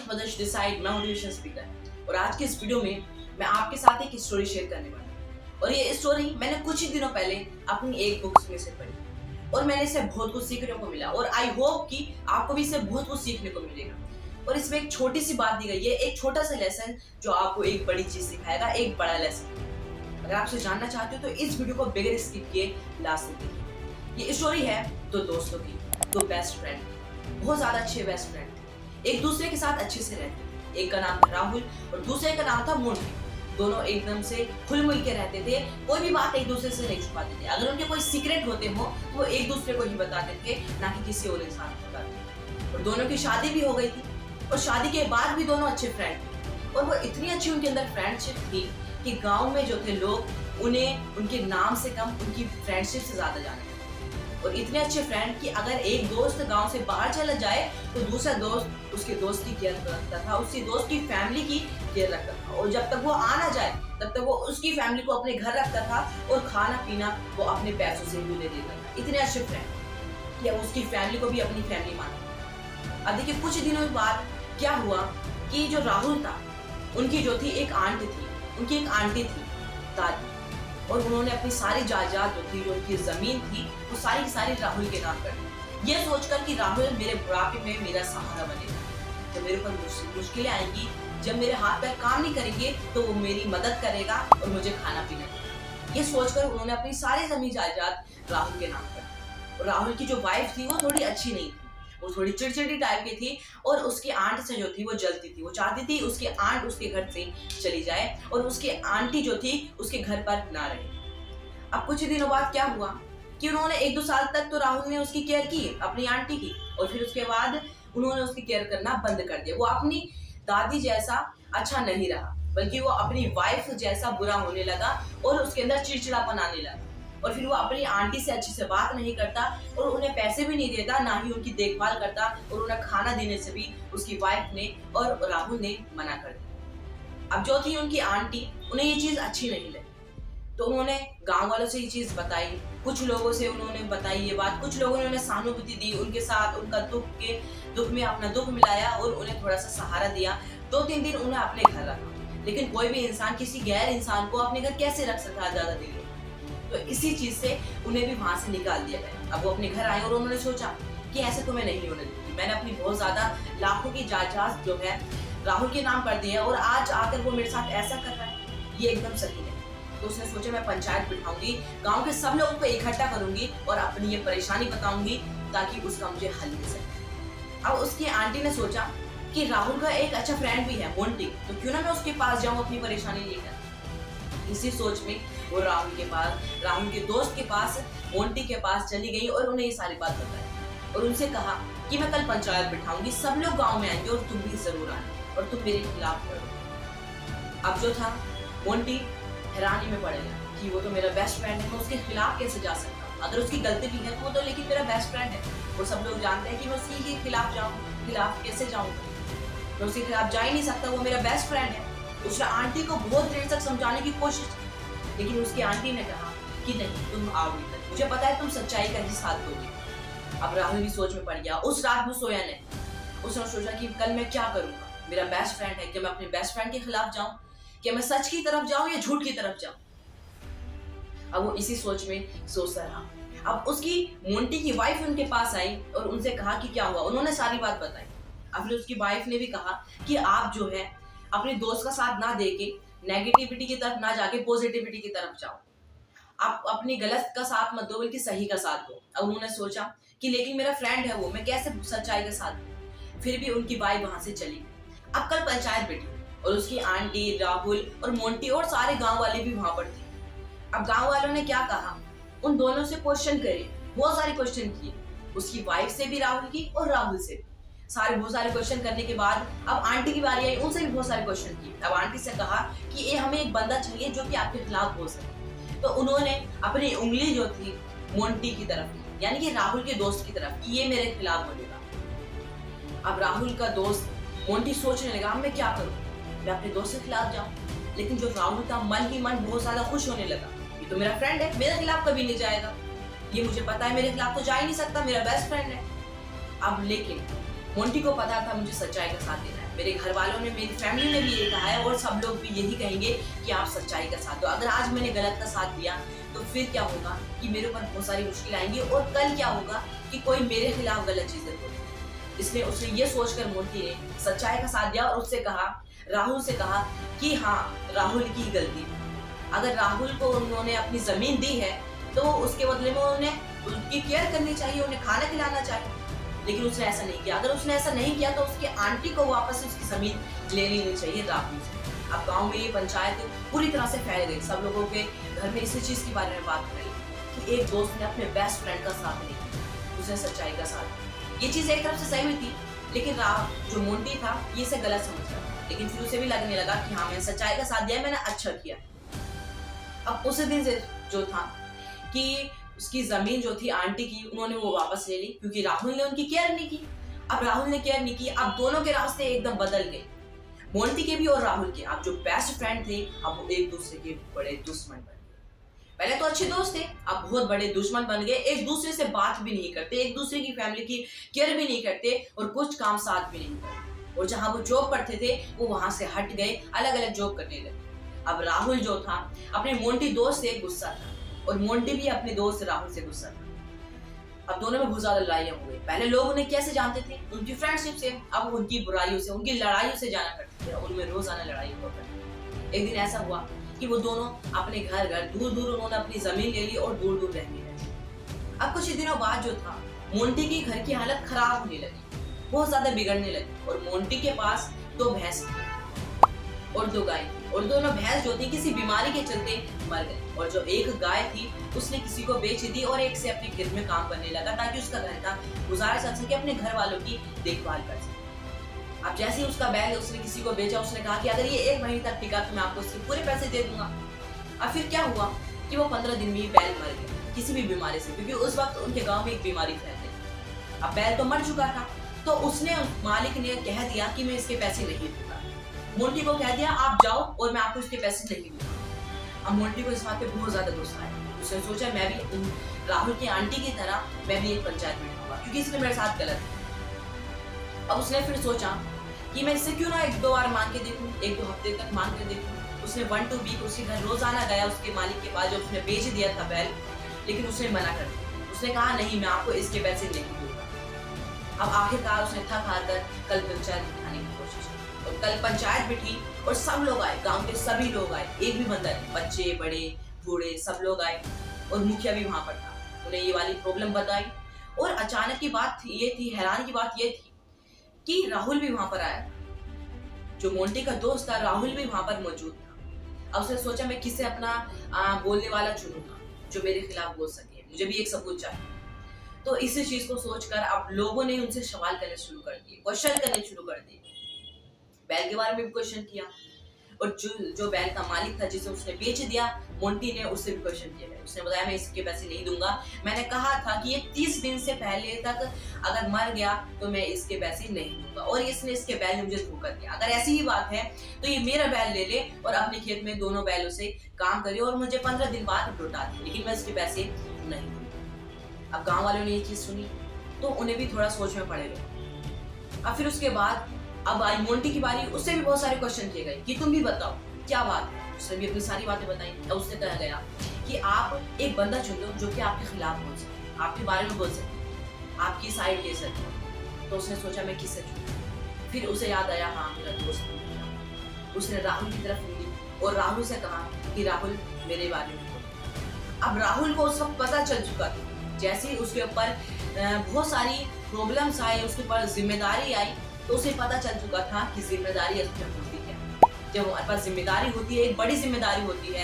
Mother's decide, मैं motivation speaker. और आज के इस वीडियो में मैं आपके साथ एक स्टोरी शेयर करने वाला हूँ। और ये स्टोरी मैंने कुछ ही दिनों पहले अपनी एक बुक में से पढ़ी और मैंने इससे बहुत कुछ सीखने को मिला और आई होप कि आपको भी इससे बहुत कुछ सीखने को मिलेगा। और इसमें एक छोटी सी बात दी गई है, एक छोटा सा लेसन जो आपको एक बड़ी चीज सिखाएगा, एक बड़ा लेसन। अगर आपसे जानना चाहते हो तो इस वीडियो को बगैर स्किप किए लास्ट तक देखिए। ये स्टोरी है दो दोस्तों की, दो बेस्ट फ्रेंड, बहुत ज्यादा अच्छे बेस्ट फ्रेंड, एक दूसरे के साथ अच्छे से रहते। एक का नाम था राहुल और दूसरे का नाम था मोंटी। दोनों एकदम से खुल मिल के रहते थे, कोई भी बात एक दूसरे से नहीं छुपाते थे। अगर उनके कोई सीक्रेट होते हो तो वो एक दूसरे को ही बताते थे, ना कि किसी और इंसान को बताते। और दोनों की शादी भी हो गई थी और शादी के बाद भी दोनों अच्छे फ्रेंड थे। और वो इतनी अच्छी उनके अंदर फ्रेंडशिप थी कि गाँव में जो थे लोग उन्हें उनके नाम से कम उनकी फ्रेंडशिप से ज्यादा जाने। और इतने अच्छे फ्रेंड कि अगर एक दोस्त गांव से बाहर चला जाए तो दूसरा दोस्त उसके दोस्त की केयर रखता था, उसकी दोस्त की फैमिली की केयर रखता था। और जब तक वो आ ना जाए तब तक वो उसकी फैमिली को अपने घर रखता था और खाना पीना वो अपने पैसों से भी दे देता था। इतने अच्छे फ्रेंड कि उसकी फैमिली को भी अपनी फैमिली मानता। अब देखिए कुछ दिनों बाद क्या हुआ कि जो राहुल था उनकी जो थी एक आंटी थी, उनकी एक आंटी थी दादी, और उन्होंने अपनी सारी जायदाद जो थी, जो उनकी जमीन थी, वो सारी की सारी राहुल के नाम कर दी। ये सोचकर कि राहुल मेरे बुढ़ापे में मेरा सहारा बनेगा, जब मेरे ऊपर मुश्किलें आएंगी, जब मेरे हाथ पैर काम नहीं करेंगे तो वो मेरी मदद करेगा और मुझे खाना पीना देगा। ये सोचकर उन्होंने अपनी सारी जमीन जायदाद राहुल के नाम कर दी। और राहुल की जो वाइफ थी वो थोड़ी अच्छी नहीं थी, वो थोड़ी चिड़चिड़ी टाइप की थी और उसकी आंट से जो थी वो जलती थी। वो चाहती थी उसकी आंट उसके घर से चली जाए और उसकी आंटी जो थी उसके घर पर ना रहे। अब कुछ दिनों बाद क्या हुआ कि उन्होंने 1-2 साल तक तो राहुल ने उसकी केयर की, अपनी आंटी की, और फिर उसके बाद उन्होंने उसकी केयर करना बंद कर दिया। वो अपनी दादी जैसा अच्छा नहीं रहा, बल्कि वो अपनी वाइफ जैसा बुरा होने लगा और उसके अंदर चिड़चिड़ापन आने लगा। और फिर वो अपनी आंटी से अच्छे से बात नहीं करता और उन्हें पैसे भी नहीं देता, ना ही उनकी देखभाल करता, और उन्हें खाना देने से भी उसकी वाइफ ने और राहुल ने मना कर दिया। अब जो थी उनकी आंटी, उन्हें ये चीज अच्छी नहीं लगी तो उन्होंने गांव वालों से ये चीज बताई, कुछ लोगों से उन्होंने बताई ये बात, कुछ लोगों ने उन्हें सहानुभूति दी, उनके साथ उनका दुख में अपना दुख मिलाया और उन्हें थोड़ा सा सहारा दिया। 2-3 दिन उन्हें अपने घर रखा। लेकिन कोई भी इंसान किसी गैर इंसान को अपने घर कैसे रख सकता है ज्यादा दिन? तो इसी चीज से उन्हें भी वहां से निकाल दिया गया। अब वो अपने घर आए और उन्होंने सोचा कि ऐसे तो मैं नहीं होने दूंगी, मैंने अपनी बहुत ज्यादा लाखों की जायदाद जो है राहुल के नाम कर दी है और आज आकर वो मेरे साथ ऐसा कर रहा है, ये एकदम सही है। तो उसने सोचा मैं पंचायत बिठाऊंगी, गांव के सब लोगों को इकट्ठा करूंगी और अपनी ये परेशानी बताऊंगी ताकि उसका मुझे हल मिल सके। अब उसकी आंटी ने सोचा कि राहुल का एक अच्छा फ्रेंड भी है मोंटी, तो क्यों ना मैं उसके पास जाऊं अपनी परेशानी लेकर। इसी सोच में वो राहुल के दोस्त के पास, मोंटी के पास चली गई और उन्हें ये सारी बात बताई और उनसे कहा कि मैं कल पंचायत बिठाऊंगी, सब लोग गांव में आएंगे और तुम भी जरूर आना और तुम मेरे खिलाफ लड़ो। अब जो था मोंटी हैरानी में पड़ गया कि वो तो मेरा बेस्ट फ्रेंड है, मैं उसके खिलाफ कैसे जा सकता हूँ? अगर उसकी गलती भी है तो वो तो लेकिन मेरा बेस्ट फ्रेंड है और सब लोग जानते हैं कि मैं उसकी के खिलाफ कैसे जाऊँ? मैं उसके खिलाफ जा ही नहीं सकता, वो मेरा बेस्ट फ्रेंड है। उसने आंटी को बहुत देर तक समझाने की कोशिश की, लेकिन उसकी आंटी ने कहा कि नहीं, तुम आओगी, मुझे पता है तुम सच्चाई का ही साथ दोगे। अब राहुल भी सोच में पड़ गया। उस रात वो सोया नहीं। उसने सोचा कि कल मैं क्या करूंगा, मेरा बेस्ट फ्रेंड है, कि मैं अपने बेस्ट फ्रेंड के खिलाफ जाऊं, कि मैं सच की तरफ जाऊं या झूठ की तरफ जाऊं। अब वो इसी सोच में सोचता रहा। अब उसकी मोंटी की वाइफ उनके पास आई और उनसे कहा कि क्या हुआ। उन्होंने सारी बात बताई। अब फिर उसकी वाइफ ने भी कहा कि आप जो है अपने दोस्त का साथ ना देके नेगेटिविटी की तरफ ना जाके पॉजिटिविटी की तरफ जाओ, आप अपनी गलत का साथ मत दो बल्कि सही का साथ दो। अब उन्होंने सोचा कि लेकिन मेरा फ्रेंड है वो, मैं कैसे सच्चाई का साथ दूं? फिर भी उनकी वाइफ वहां से चली गई। अब कल पंचायत बैठी और उसकी आंटी, राहुल और मोंटी और सारे गांव वाले भी वहां पर थे। अब गांव वालों ने क्या कहा, उन दोनों से क्वेश्चन करे, बहुत सारे क्वेश्चन किए, उसकी वाइफ से भी राहुल की और राहुल से भी। बहुत सारे क्वेश्चन करने के बाद अब आंटी की बारी आई, उनसे भी बहुत सारे क्वेश्चन किए। अब आंटी से कहा कि ये हमें एक बंदा चाहिए जो कि आपके खिलाफ बोल सके। तो उन्होंने अपनी उंगली जो थी मोंटी की तरफ की, यानी कि राहुल के दोस्त की तरफ, कि ये मेरे खिलाफ बोलेगा। अब राहुल का दोस्त मोंटी सोचने लगा मैं क्या करूं, मैं अपने दोस्त के खिलाफ जाऊं? लेकिन जो राहुल था मन ही मन बहुत ज्यादा खुश होने लगा, ये तो मेरा फ्रेंड है, मेरे खिलाफ कभी नहीं जाएगा, ये मुझे पता है मेरे खिलाफ तो जा ही नहीं सकता, मेरा बेस्ट फ्रेंड है। अब लेकिन मोंटी को पता था मुझे सच्चाई का साथ देना है। मेरे घर वालों ने, मेरी फैमिली ने भी यही कहा है और सब लोग भी यही कहेंगे कि आप सच्चाई का साथ दो। अगर आज मैंने गलत का साथ दिया तो फिर क्या होगा कि मेरे ऊपर बहुत सारी मुश्किल आएंगी और कल क्या होगा कि कोई मेरे खिलाफ गलत चीजें बोले। इसलिए उसने ये सोचकर मोंटी ने सच्चाई का साथ दिया और उससे कहा, राहुल से कहा कि हाँ, राहुल की ही गलती है। अगर राहुल को उन्होंने अपनी जमीन दी है तो उसके बदले में उन्हें उनकी केयर करनी चाहिए, उन्हें खाना खिलाना चाहिए। लेकिन उसने ऐसा नहीं किया। अगर उसने ऐसा नहीं किया तो उसकी आंटी को वापस उसकी जमीन ले लेनी चाहिए राहुल से। अब गांव में ये पंचायत पूरी तरह से फैल गई। सब लोगों के घर में इसी चीज के बारे में बात करी कि एक दोस्त ने अपने बेस्ट फ्रेंड का साथ नहीं दिया, उसने सच्चाई का साथ दिया। ये चीज एक तरफ से सही हुई थी, लेकिन जो मोंटी था ये इसे गलत समझ रहा। लेकिन फिर उसे भी लगने लगा कि हाँ, मैंने सच्चाई का साथ दिया, मैंने अच्छा किया। अब उस दिन से जो था कि उसकी जमीन जो थी आंटी की, उन्होंने वो वापस ले ली क्योंकि राहुल ने उनकी केयर नहीं की। अब राहुल ने केयर नहीं की, अब दोनों के रास्ते एकदम बदल गए, मोंटी के भी और राहुल के। अब जो बेस्ट फ्रेंड थे अब वो एक दूसरे के बड़े दुश्मन बन गए। पहले तो अच्छे दोस्त थे, अब बहुत बड़े दुश्मन बन गए। एक दूसरे से बात भी नहीं करते, एक दूसरे की फैमिली की केयर भी नहीं करते और कुछ काम साथ भी नहीं करते। और जहां वो जॉब करते थे वो वहां से हट गए, अलग अलग जॉब करने लगे। अब राहुल जो था अपने मोंटी दोस्त से गुस्सा था और मोंटी भी अपने दोस्त राहुल से गुस्सा था। अब दोनों में बहुत ज्यादा लड़ाइयां हो गई। पहले लोग उन्हें कैसे जानते थे? उनकी फ्रेंडशिप से। अब उनकी बुराइयों से, उनकी लड़ाइयों से जाना करते थे। उनमें रोजाना लड़ाई हुआ करती। एक दिन ऐसा हुआ कि वो दोनों अपने घर दूर दूर उन्होंने अपनी जमीन ले ली और दूर दूर रहने लगे। अब कुछ दिनों बाद जो था मोंटी की घर की हालत खराब होने लगी, बहुत ज्यादा बिगड़ने लगी। और मोंटी के पास 2 भैंस और 2 गाय थी और दोनों भैंस जो थी किसी बीमारी के चलते मर गई। और जो एक गाय थी उसने किसी को बेच दी और एक से अपने खेत में काम करने लगा ताकि उसका घर का गुजारा चल सके, अपने घर वालों की देखभाल कर सके। अब जैसे ही उसका बैल उसने किसी को बेचा, उसने कहा कि अगर ये 1 महीने तक टिका तो मैं आपको उसके पूरे पैसे दे दूंगा। अब फिर क्या हुआ कि वो 15 दिन में ही बैल मर गया किसी भी बीमारी से, क्योंकि उस वक्त उनके गाँव में एक बीमारी फैल गई। अब बैल तो मर चुका था तो उसने मालिक ने कह दिया कि मैं इसके पैसे नहीं दूंगा। मोंटी को कह दिया आप जाओ और मैं आपको इसके पैसे नहीं दूंगा। अब मोंटी को इस बात पे बहुत ज्यादा गुस्सा आया। उसने सोचा मैं भी राहुल की आंटी की तरह मैं भी एक पंचायत में रहूंगा क्योंकि इसने मेरे साथ गलत है। अब उसने फिर सोचा कि मैं इससे क्यों ना 1-2 बार मांग के देखूं, 1-2 हफ्ते तक मांग के देखूं। उसने 1-2 वीक उसके घर रोजाना गया उसके मालिक के पास जो उसने बेच दिया था बैल, लेकिन उसने मना कर दिया। उसने कहा नहीं, मैं आपको इसके पैसे नहीं दूंगा। अब आखिरकार उसने थक हार कर कल पंचायत बिठाने की कोशिश की और कल पंचायत बिठी और सब लोग आए, गांव के सभी लोग आए, एक भी बंदा नहीं, बच्चे बड़े बूढ़े सब लोग आए और मुखिया भी वहां पर था। उन्हें ये वाली प्रॉब्लम बताई और अचानक की बात ये थी, हैरान की बात ये थी कि राहुल भी वहां पर आया था। जो मोंटी का दोस्त था राहुल भी वहां पर मौजूद था। अब उसने सोचा मैं किससे अपना बोलने वाला चुनूंगा जो मेरे खिलाफ बोल सके, मुझे भी एक सबूत चाहिए। तो इसी चीज को सोचकर अब लोगों ने उनसे सवाल करने शुरू कर दिए, क्वेश्चन करने शुरू कर दिए। बैल के बारे में भी क्वेश्चन किया और जो बैल का मालिक था जिसे उसने बेच दिया मोंटी ने, उससे भी क्वेश्चन किया गया। उसने बताया मैं इसके पैसे नहीं दूंगा, मैंने कहा था कि ये 30 दिन से पहले तक अगर मर गया तो मैं इसके पैसे नहीं दूंगा और इसने इसके बैल ने मुझे धोखा दिया। अगर ऐसी ही बात है तो ये मेरा बैल ले ले और अपने खेत में दोनों बैलों से काम करे और मुझे 15 दिन बाद लौटा दे, लेकिन मैं इसके पैसे नहीं दूंगा। अब गाँव वालों ने ये चीज सुनी तो उन्हें भी थोड़ा सोच में पड़े गए। अब फिर उसके बाद अब आई मोंटी की बारी, उससे भी बहुत सारे क्वेश्चन किए गए कि तुम भी बताओ क्या बात है। उसने भी अपनी सारी बातें बताई। अब उससे कहा गया कि आप एक बंदा चुन लो जो कि आपके खिलाफ बोल सके, आपके बारे में बोल सके, आपकी साइड ले सके। तो उसने सोचा मैं किससे चुनूं। फिर उसे याद आया हाँ मेरा दोस्त। उसने राहुल की तरफ ली और राहुल से कहा कि राहुल मेरे बारे में बोलो। अब राहुल को उस वक्त पता चल चुका था, जैसे ही उसके ऊपर बहुत सारी प्रॉब्लम्स आई, उसके ऊपर जिम्मेदारी आई तो उसे पता चल चुका था कि जिम्मेदारी असलियत होती है। जब हमारे पास जिम्मेदारी होती है, एक बड़ी जिम्मेदारी होती है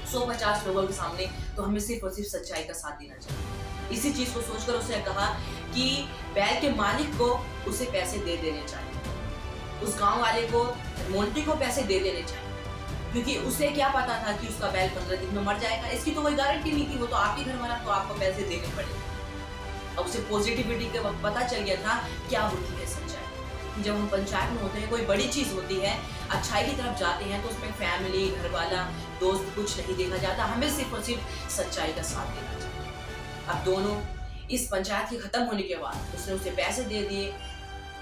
150 लोगों के सामने, तो हमें सिर्फ और सिर्फ सच्चाई का साथ देना चाहिए। इसी चीज को सोचकर उसने कहा कि बैल के मालिक को उसे पैसे दे देने चाहिए, उस गांव वाले को मोंटी को पैसे दे देने चाहिए, क्योंकि उसे क्या पता था कि उसका बैल 15 दिन में मर जाएगा। इसकी तो कोई गारंटी नहीं थी, वो तो आपके घर वाला, तो आपको पैसे देने पड़ेंगे। अब उसे पॉजिटिविटी के वक्त पता चल गया था क्या होती है सच्चाई। जब हम पंचायत में होते हैं, कोई बड़ी चीज होती है, अच्छाई की तरफ जाते हैं तो उसमें फैमिली, घर वाला, दोस्त कुछ नहीं देखा जाता, हमें सिर्फ और सिर्फ सच्चाई का साथ देना चाहिए। अब दोनों इस पंचायत के खत्म होने के बाद उसने उसे पैसे दे दिए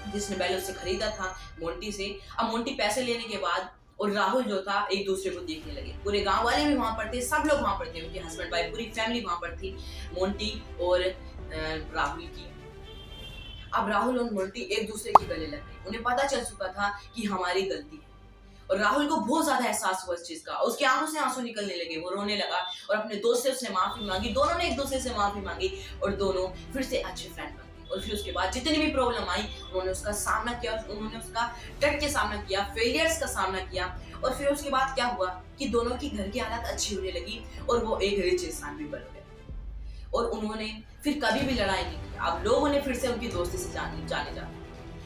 जिसने पहले उससे खरीदा था मोंटी से। अब मोंटी पैसे लेने के बाद और राहुल जो था एक दूसरे को देखने लगे। पूरे गांव वाले भी वहां पर थे, सब लोग वहां पर थे, उनके हस्बैंड वाइफ पूरी फैमिली वहां पर थी मोंटी और राहुल की। अब राहुल और मोंटी एक दूसरे के गले लग गए। उन्हें पता चल चुका था कि हमारी गलती है और राहुल को बहुत ज्यादा एहसास हुआ इस चीज का। उसकी आंखों से आंसू निकलने लगे, वो रोने लगा और अपने दोस्त से उसने माफी मांगी। दोनों ने एक दूसरे से माफी मांगी और दोनों फिर से अच्छे फ्रेंड बन गए। और फिर उसके बाद जितनी भी प्रॉब्लम आई उन्होंने उसका सामना किया, उन्होंने उसका डट के सामना किया, फेलियर्स का सामना किया। और फिर उसके बाद क्या हुआ कि दोनों की घर की हालत अच्छी होने लगी और वो एक रिच इंसान भी बन गए और उन्होंने फिर कभी भी लड़ाई नहीं की। अब लोग उन्हें फिर से उनकी दोस्ती से जाने जाते।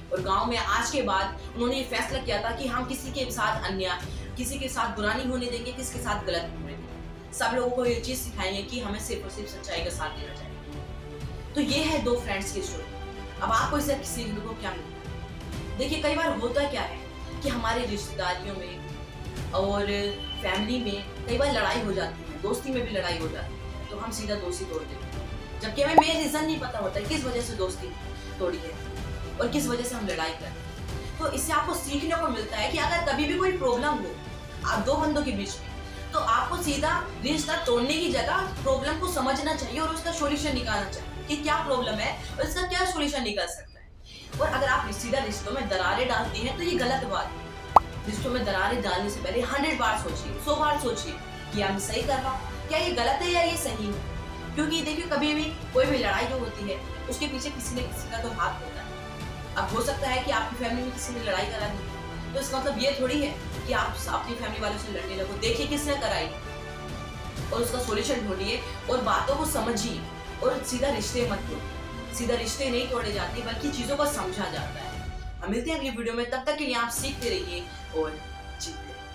और गांव में आज के बाद उन्होंने ये फैसला किया था कि हम किसी के साथ अन्याय, किसी के साथ बुरा नहीं होने देंगे, किसी के साथ गलत नहीं होने देंगे। सब लोगों को ये चीज सिखाएंगे कि हमें सिर्फ और सिर्फ सच्चाई का साथ देना चाहिए। तो ये है दो फ्रेंड्स की स्टोरी। अब आपको इससे सीखने को क्या मिलता है? देखिए, कई बार होता क्या है कि हमारे रिश्तेदारियों में और फैमिली में कई बार लड़ाई हो जाती है, दोस्ती में भी लड़ाई हो जाती है, तो हम सीधा दोस्ती तोड़ देते हैं, जबकि हमें मेन रीजन नहीं पता होता है किस वजह से दोस्ती तोड़ी है और किस वजह से हम लड़ाई कर रहे हैं। तो इससे आपको सीखने को मिलता है कि अगर कभी भी कोई प्रॉब्लम हो आप दो बंदों के बीच में, तो आपको सीधा रिश्ता तोड़ने की जगह प्रॉब्लम को समझना चाहिए और उसका सॉल्यूशन निकालना चाहिए कि क्या प्रॉब्लम है और इसका क्या सॉल्यूशन निकल सकता है। और अगर आप सीधा रिश्तों में दरारें डालते हैं तो ये गलत बात है। रिश्तों में दरारें डालने से पहले 100 बार सोचिए, 100 बार सोचिए कि हम सही कर रहा हूँ, क्या ये गलत है या ये सही है। क्योंकि देखिए, कभी भी कोई भी लड़ाई जो होती है उसके पीछे किसी न किसी का तो हाथ होता है। अब हो सकता है कि आपकी फैमिली में किसी ने लड़ाई करा दी, तो इसका मतलब ये थोड़ी है कि आप अपनी फैमिली वालों से लड़ने लगो। देखिए किसने कराई और उसका सॉल्यूशन ढूंढिए और बातों को समझिए और सीधा रिश्ते मत तोड़िए। सीधा रिश्ते नहीं तोड़े जाते बल्कि चीजों को समझा जाता है। हम मिलते हैं अगली वीडियो में, तब तक के लिए आप सीखते रहिए और जीतते रहिए।